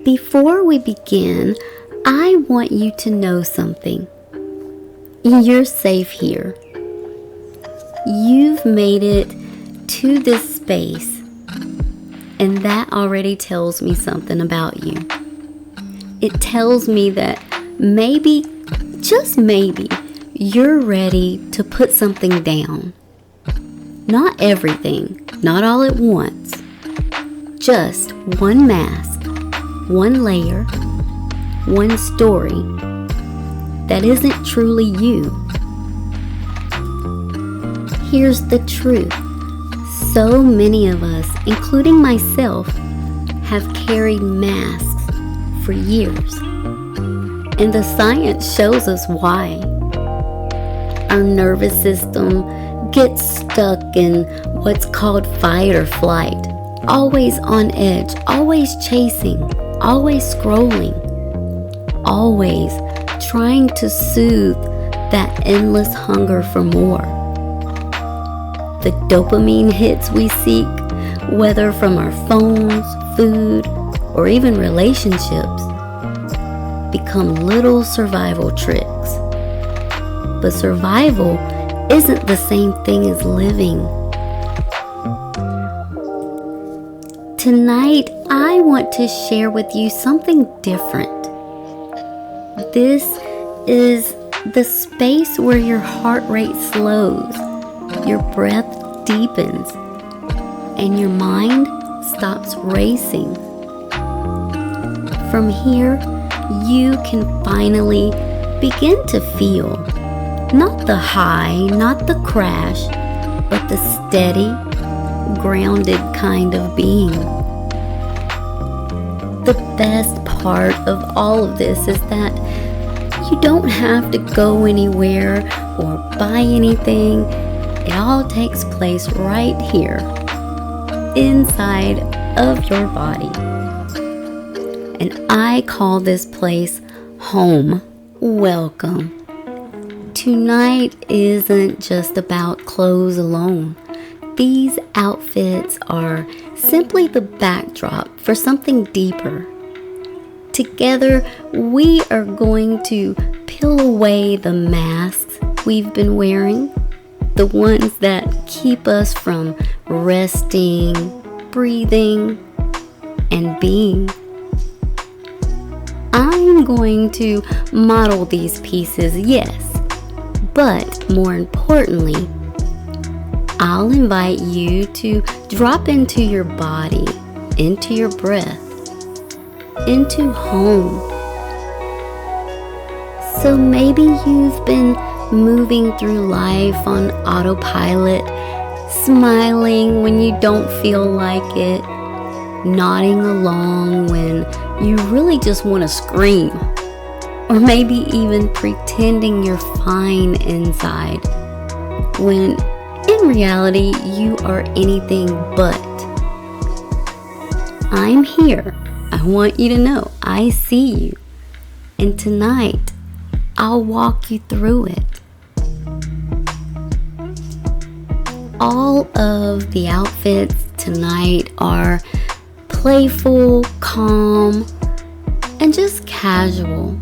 Before we begin, I want you to know something. You're safe here. You've made it to this space, and that already tells me something about you. It tells me that maybe, just maybe, you're ready to put something down. Not everything, not all at once. Just one mask, one layer, one story that isn't truly you. Here's the truth. So many of us, including myself, have carried masks for years. And the science shows us why. Our nervous system gets stuck in what's called fight or flight. Always on edge, always chasing, always scrolling, always trying to soothe that endless hunger for more. The dopamine hits we seek, whether from our phones, food, or even relationships, become little survival tricks. But survival isn't the same thing as living. Tonight, I want to share with you something different. This is the space where your heart rate slows, your breath deepens, and your mind stops racing. From here, you can finally begin to feel, not the high, not the crash, but the steady, grounded kind of being. The best part of all of this is that you don't have to go anywhere or buy anything. It all takes place right here, inside of your body. And I call this place home. Welcome. Tonight isn't just about clothes alone. These outfits are simply the backdrop for something deeper. Together, we are going to peel away the masks we've been wearing, the ones that keep us from resting, breathing, and being. I'm going to model these pieces, yes, but more importantly, I'll invite you to drop into your body, into your breath, into home. So maybe you've been moving through life on autopilot, smiling when you don't feel like it, nodding along when you really just want to scream, or maybe even pretending you're fine inside, when in reality you are anything but. I'm here. I want you to know I see you. And tonight, I'll walk you through it. All of the outfits tonight are playful, calm, and just casual.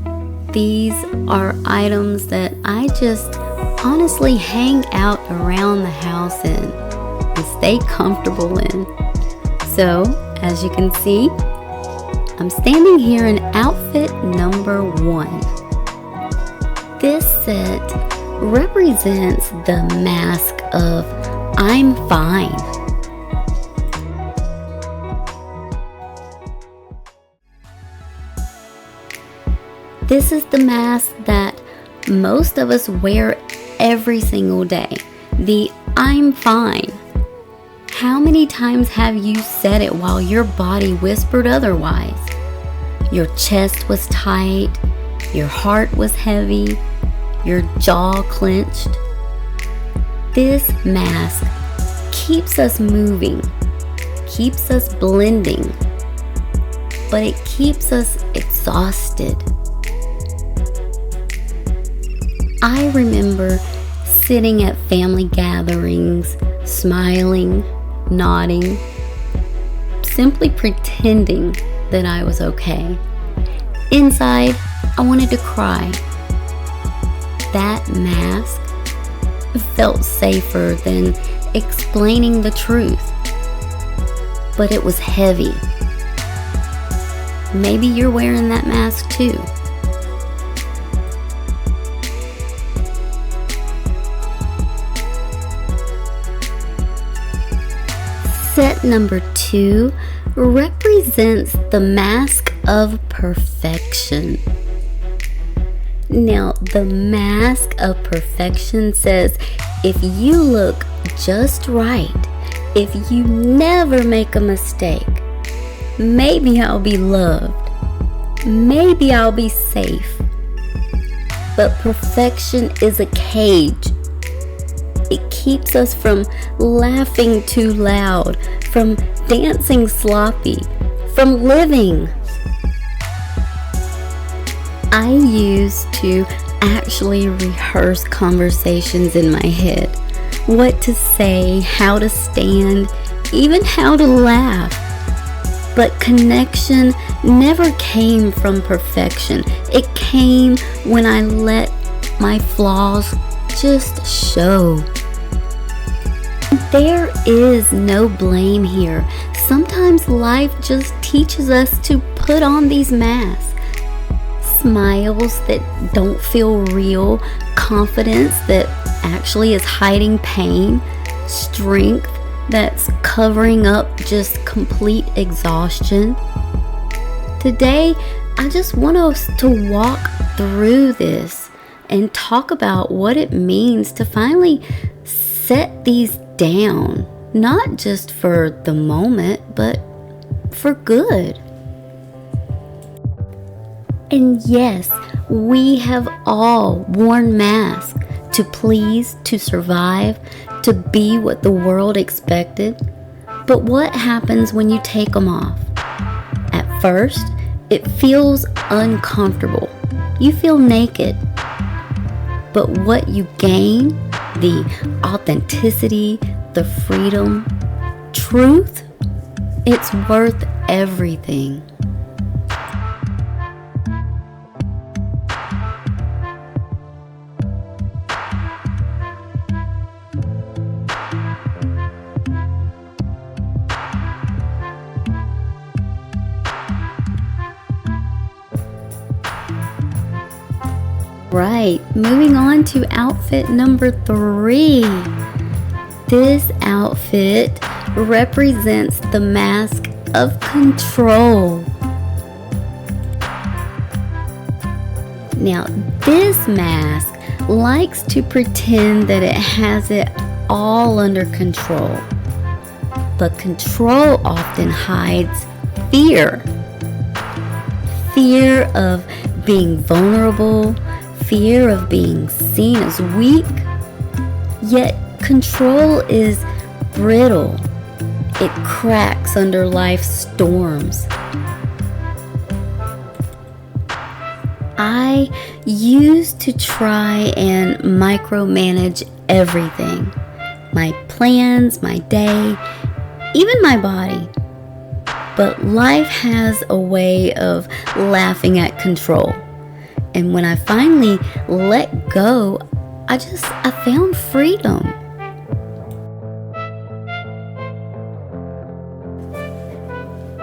These are items that I just honestly hang out around the house in and stay comfortable in. So, as you can see, I'm standing here in outfit number 1. This set represents the mask of I'm fine. This is the mask that most of us wear every single day. The I'm fine. How many times have you said it while your body whispered otherwise? Your chest was tight, your heart was heavy, your jaw clenched. This mask keeps us moving, keeps us blending, but it keeps us exhausted. I remember sitting at family gatherings, smiling, nodding, simply pretending that I was okay. Inside, I wanted to cry. That mask felt safer than explaining the truth, but it was heavy. Maybe you're wearing that mask too. Set number 2 represents the mask of perfection. Now, the mask of perfection says if you look just right, if you never make a mistake, maybe I'll be loved, maybe I'll be safe. But perfection is a cage. It keeps us from laughing too loud, from dancing sloppy, from living. I used to actually rehearse conversations in my head. What to say, how to stand, even how to laugh. But connection never came from perfection. It came when I let my flaws just show. There is no blame here. Sometimes life just teaches us to put on these masks. Smiles that don't feel real, confidence that actually is hiding pain, strength that's covering up just complete exhaustion. Today, I just want us to walk through this and talk about what it means to finally set these down, not just for the moment, but for good. And yes, we have all worn masks to please, to survive, to be what the world expected. But what happens when you take them off? At first, it feels uncomfortable. You feel naked. But what you gain, the authenticity, the freedom, truth, it's worth everything. Right, moving on to outfit number 3. This outfit represents the mask of control. Now, this mask likes to pretend that it has it all under control. But control often hides fear. Fear of being vulnerable, fear of being seen as weak. Yet control is brittle. It cracks under life's storms. I used to try and micromanage everything. My plans, my day, even my body. But life has a way of laughing at control. And when I finally let go, I found freedom.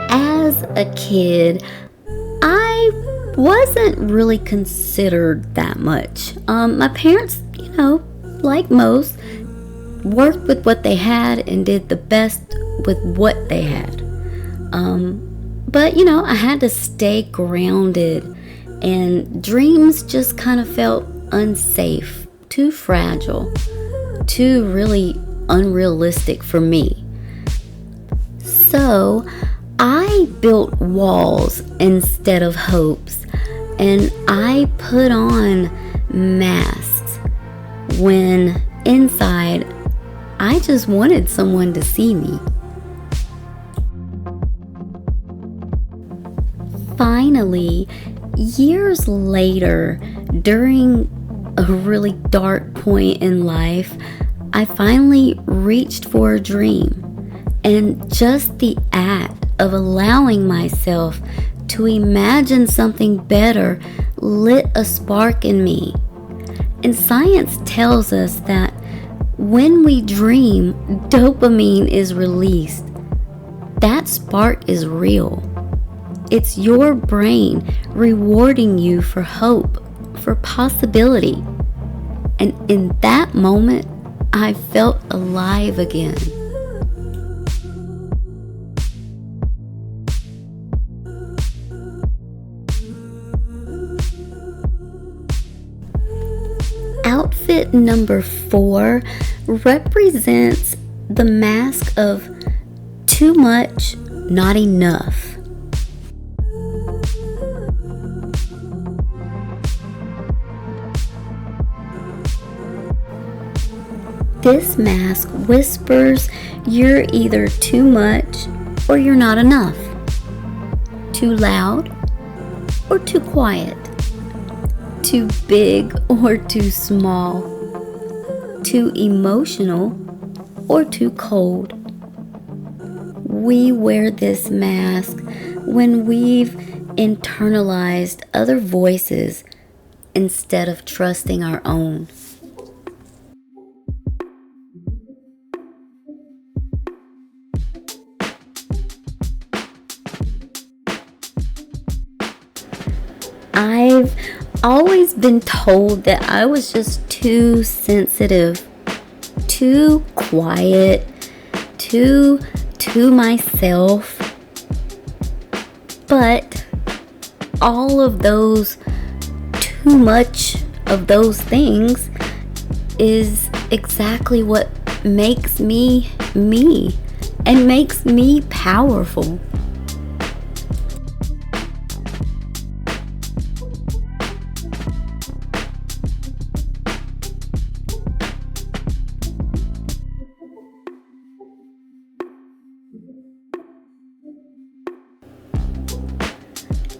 As a kid, I wasn't really considered that much. My parents, like most, worked with what they had and did the best with what they had. But I had to stay grounded. And dreams just kind of felt unsafe, too fragile, too really unrealistic for me. So I built walls instead of hopes, and I put on masks when inside I just wanted someone to see me. Finally, years later, during a really dark point in life, I finally reached for a dream. And just the act of allowing myself to imagine something better lit a spark in me. And science tells us that when we dream, dopamine is released. That spark is real. It's your brain rewarding you for hope, for possibility. And in that moment, I felt alive again. Outfit number 4 represents the mask of too much, not enough. This mask whispers you're either too much or you're not enough, too loud or too quiet, too big or too small, too emotional or too cold. We wear this mask when we've internalized other voices instead of trusting our own. I've always been told that I was just too sensitive, too quiet, too myself. But all of those, too much of those things is exactly what makes me me and makes me powerful.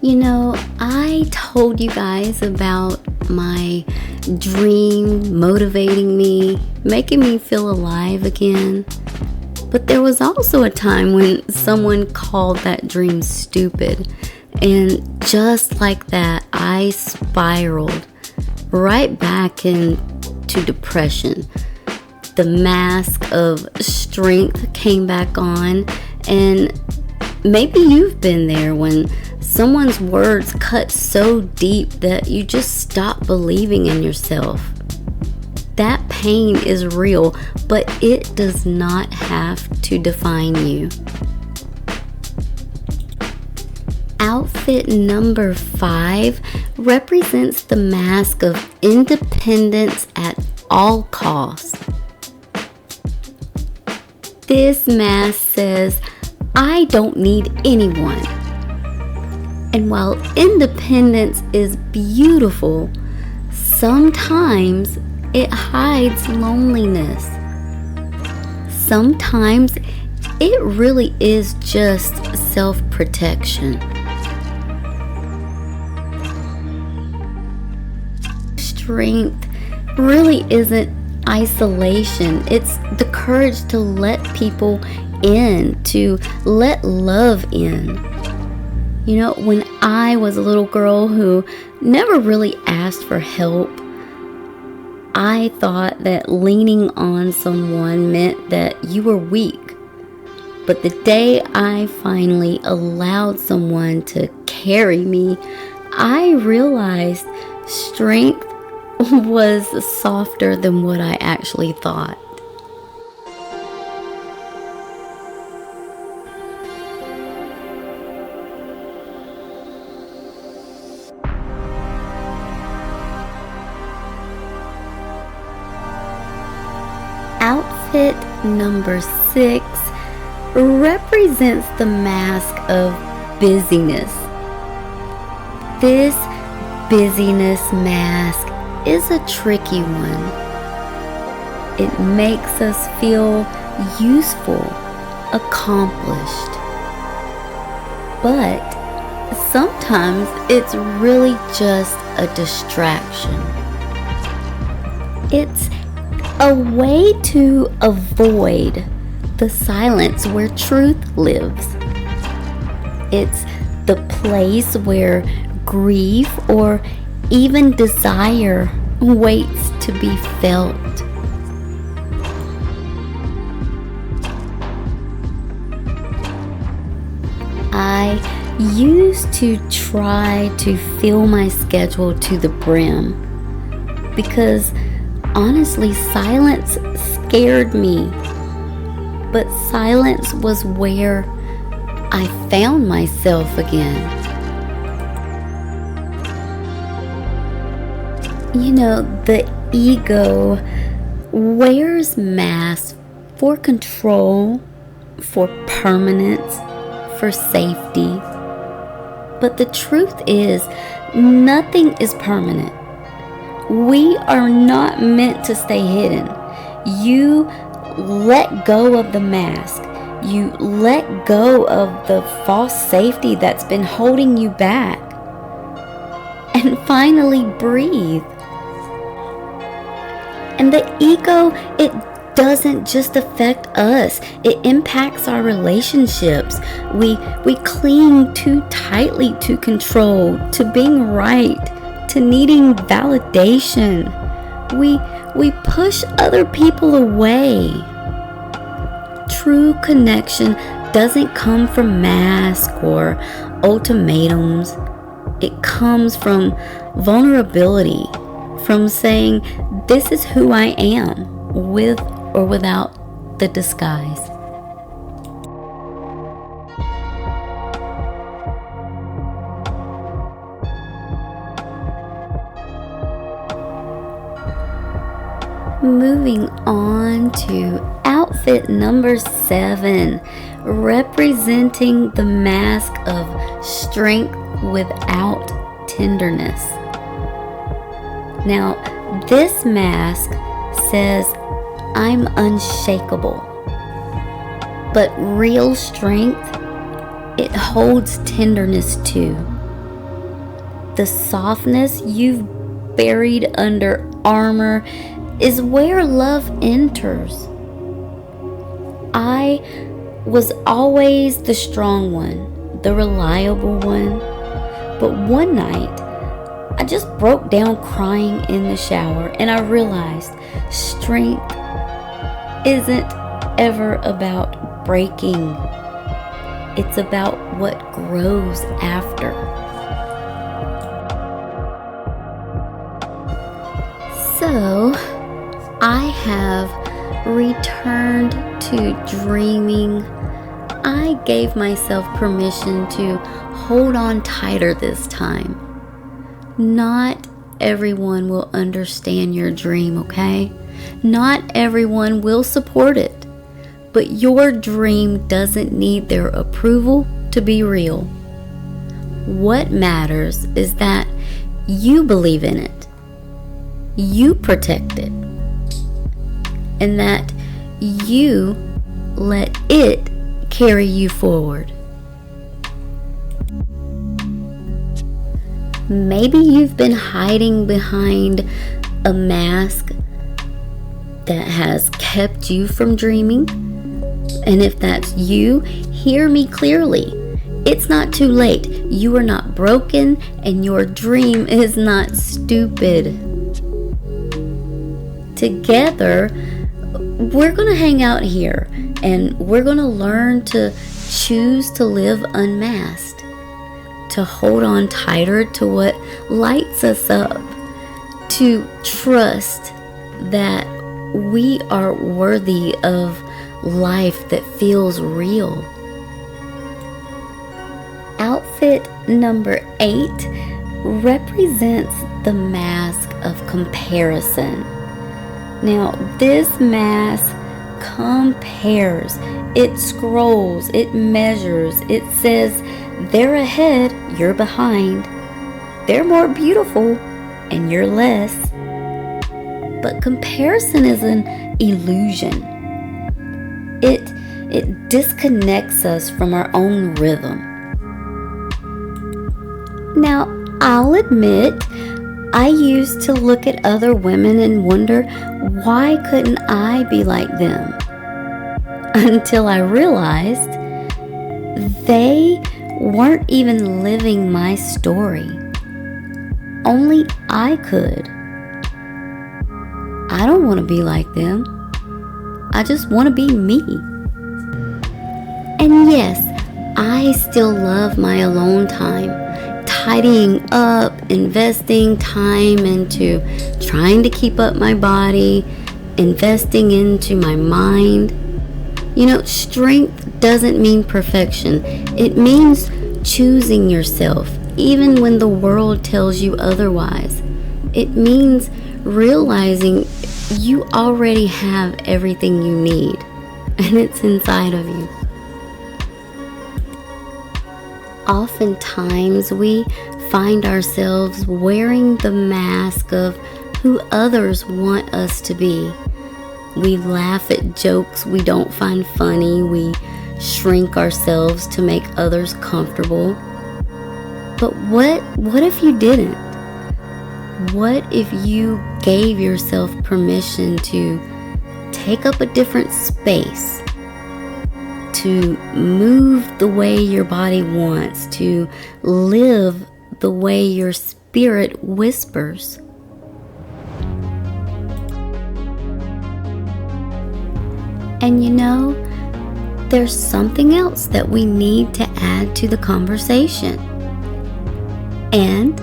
You know, I told you guys about my dream motivating me, making me feel alive again. But there was also a time when someone called that dream stupid. And just like that, I spiraled right back into depression. The mask of strength came back on, and maybe you've been there when someone's words cut so deep that you just stop believing in yourself. That pain is real, but it does not have to define you. Outfit number 5 represents the mask of independence at all costs. This mask says, I don't need anyone. And while independence is beautiful, sometimes it hides loneliness. Sometimes it really is just self-protection. Strength really isn't isolation. It's the courage to let people in, to let love in. You know, when I was a little girl who never really asked for help, I thought that leaning on someone meant that you were weak. But the day I finally allowed someone to carry me, I realized strength was softer than what I actually thought. Outfit number 6 represents the mask of busyness. This busyness mask is a tricky one. It makes us feel useful, accomplished. But sometimes it's really just a distraction. It's a way to avoid the silence where truth lives. It's the place where grief or even desire waits to be felt. I used to try to fill my schedule to the brim because honestly, silence scared me. But silence was where I found myself again. You know, the ego wears masks for control, for permanence, for safety. But the truth is, nothing is permanent. We are not meant to stay hidden. You let go of the mask. You let go of the false safety that's been holding you back. And finally breathe. And the ego, it doesn't just affect us. It impacts our relationships. We cling too tightly to control, to being right, to needing validation. We push other people away. True connection doesn't come from masks or ultimatums. It comes from vulnerability, from saying, this is who I am, with or without the disguise. Moving on to outfit number 7, representing the mask of strength without tenderness. Now, this mask says, I'm unshakable. But real strength, it holds tenderness too. The softness you've buried under armor is where love enters. I was always the strong one, the reliable one. But one night, I just broke down crying in the shower, and I realized strength isn't ever about breaking. It's about what grows after. So, I have returned to dreaming. I gave myself permission to hold on tighter this time. Not everyone will understand your dream, okay? Not everyone will support it. But your dream doesn't need their approval to be real. What matters is that you believe in it. You protect it. And that you let it carry you forward. Maybe you've been hiding behind a mask that has kept you from dreaming. And if that's you, hear me clearly. It's not too late. You are not broken, and your dream is not stupid. Together, we're going to hang out here, and we're going to learn to choose to live unmasked, to hold on tighter to what lights us up, to trust that we are worthy of life that feels real. Outfit number 8 represents the mask of comparison. Now, this mask compares, it scrolls, it measures, it says, they're ahead, you're behind. They're more beautiful, and you're less. But comparison is an illusion. It disconnects us from our own rhythm. Now, I'll admit, I used to look at other women and wonder, why couldn't I be like them? Until I realized they weren't even living my story. Only I could. I don't want to be like them. I just want to be me. And yes, I still love my alone time, tidying up, investing time into trying to keep up my body, investing into my mind. Strength doesn't mean perfection. It means choosing yourself, even when the world tells you otherwise. It means realizing you already have everything you need, and it's inside of you. Oftentimes, we find ourselves wearing the mask of who others want us to be. We laugh at jokes we don't find funny. We shrink ourselves to make others comfortable. But what if you didn't? What if you gave yourself permission to take up a different space, to move the way your body wants, to live the way your spirit whispers? And there's something else that we need to add to the conversation. And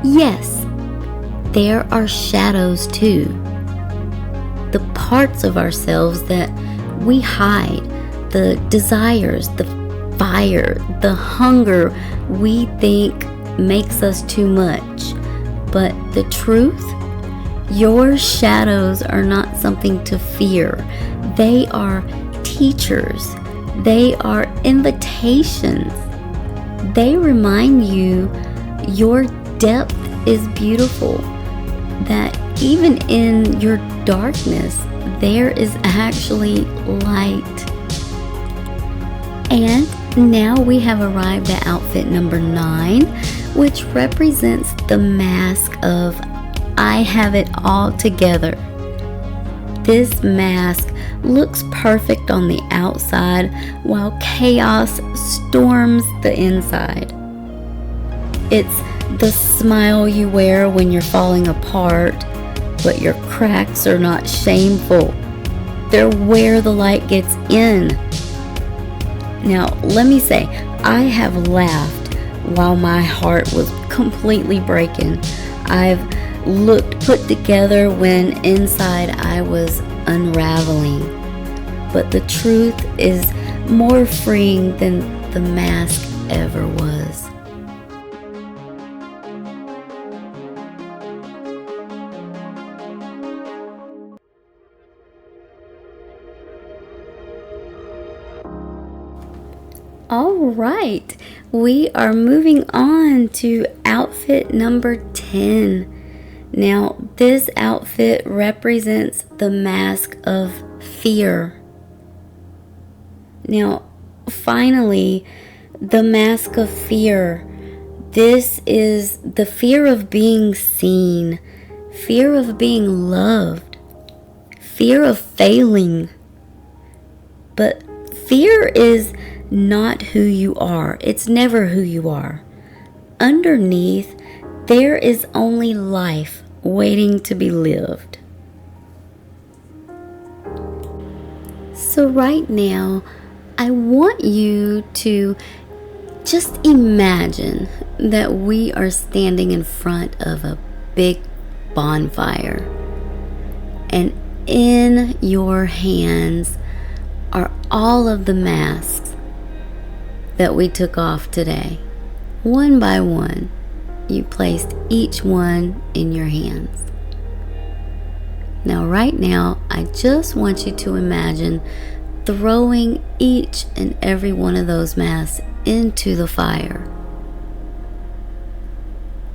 yes, there are shadows too. The parts of ourselves that we hide, the desires, the fire, the hunger we think makes us too much. But the truth, your shadows are not something to fear. They are teachers. They are invitations. They remind you your depth is beautiful, that even in your darkness, there is actually light. And now we have arrived at outfit number 9, which represents the mask of I have it all together. This mask looks perfect on the outside while chaos storms the inside. It's the smile you wear when you're falling apart, but your cracks are not shameful. They're where the light gets in. Now, let me say, I have laughed while my heart was completely breaking. I've looked put together when inside I was unraveling. But the truth is more freeing than the mask ever was. All right, we are moving on to outfit number 10. Now, this outfit represents the mask of fear. Now, finally, the mask of fear. This is the fear of being seen, fear of being loved, fear of failing. But fear is not who you are. It's never who you are. Underneath, there is only life waiting to be lived. So right now, I want you to just imagine that we are standing in front of a big bonfire. And in your hands are all of the masks that we took off today. One by one, you placed each one in your hands. Now, right now, I just want you to imagine throwing each and every one of those masks into the fire.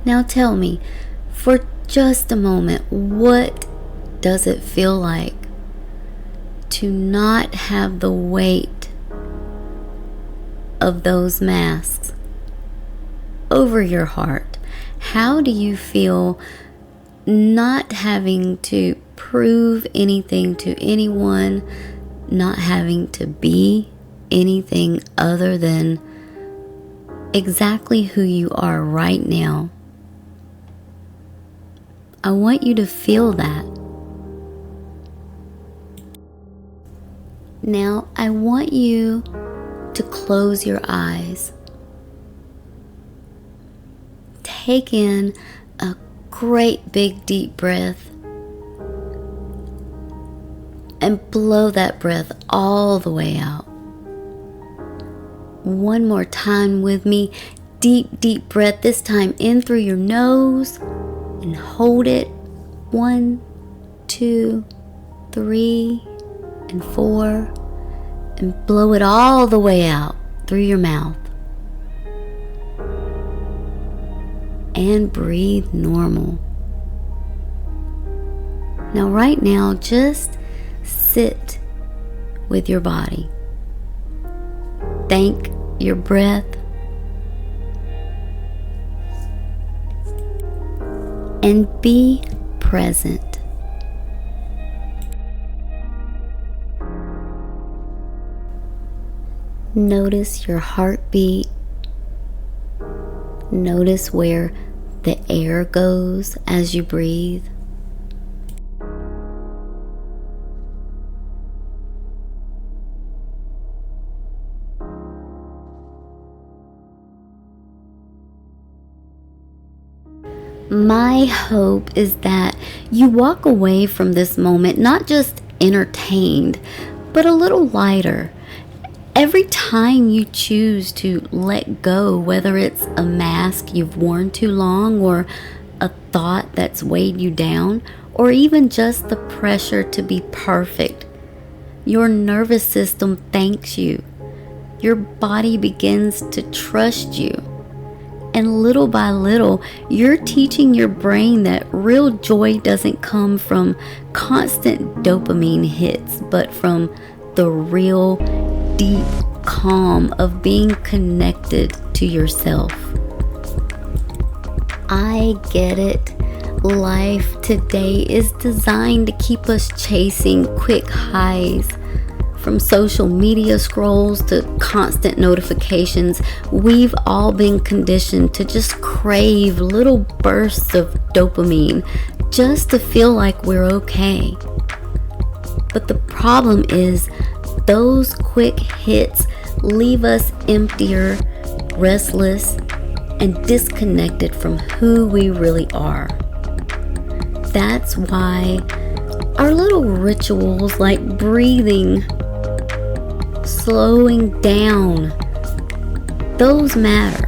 Now tell me, for just a moment, what does it feel like to not have the weight of those masks over your heart? How do you feel not having to prove anything to anyone, not having to be anything other than exactly who you are right now. I want you to feel that. Now, I want you to close your eyes. Take in a great big deep breath and blow that breath all the way out. One more time with me. Deep, deep breath, this time in through your nose, and hold it. 1, 2, 3, and 4, and blow it all the way out through your mouth. And breathe normal. Now, right now, just sit with your body. Thank your breath. And be present. Notice your heartbeat. Notice where the air goes as you breathe. My hope is that you walk away from this moment not just entertained, but a little lighter. Every time you choose to let go, whether it's a mask you've worn too long, or a thought that's weighed you down, or even just the pressure to be perfect, your nervous system thanks you. Your body begins to trust you. And little by little, you're teaching your brain that real joy doesn't come from constant dopamine hits, but from the real deep calm of being connected to yourself. I get it. Life today is designed to keep us chasing quick highs. From social media scrolls to constant notifications, we've all been conditioned to just crave little bursts of dopamine just to feel like we're okay. But the problem is, those quick hits leave us emptier, restless, and disconnected from who we really are. That's why our little rituals like breathing, slowing down, those matter.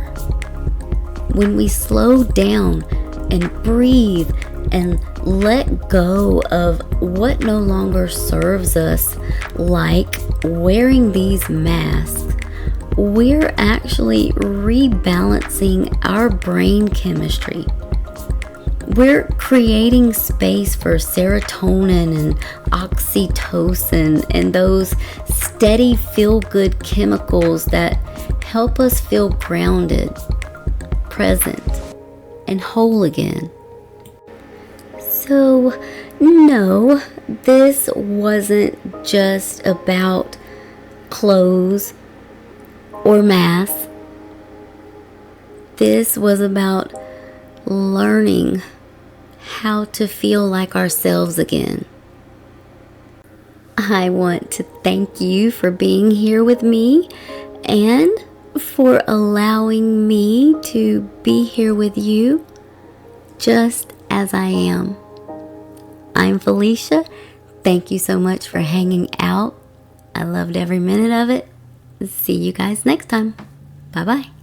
When we slow down and breathe and let go of what no longer serves us, like wearing these masks, we're actually rebalancing our brain chemistry. We're creating space for serotonin and oxytocin and those steady feel-good chemicals that help us feel grounded, present, and whole again. So, no, this wasn't just about clothes or masks. This was about learning how to feel like ourselves again. I want to thank you for being here with me and for allowing me to be here with you just as I am. I'm Felicia. Thank you so much for hanging out. I loved every minute of it. See you guys next time. Bye-bye.